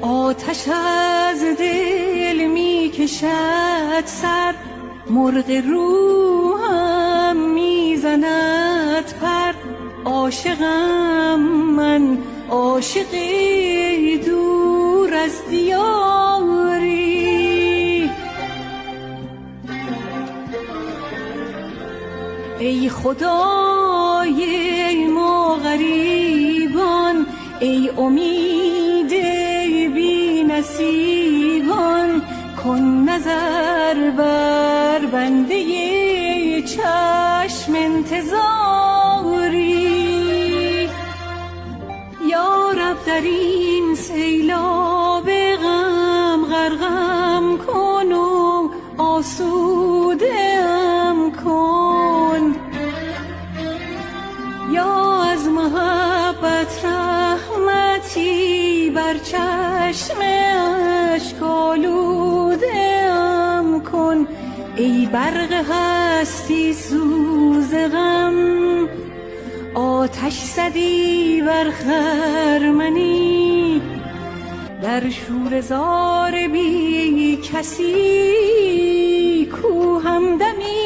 آتش از دل می کشد سر، مرغ روحم می زند پر. عاشقم من عاشق دور از دیاری. ای خدای ما غریبان، ای امید بی نصیبان، کن نظر بر بنده چشم انتظاری. یا رب در این سیلاب غم غرقم کن و آسوده‌ام کن. یا از محبت رحمتی بر چشم اشک آلوده‌ام کن. ای برق هستی سوز غم، آتش زدی بر خرمنی. در شوره زار بی کسی کو همدمی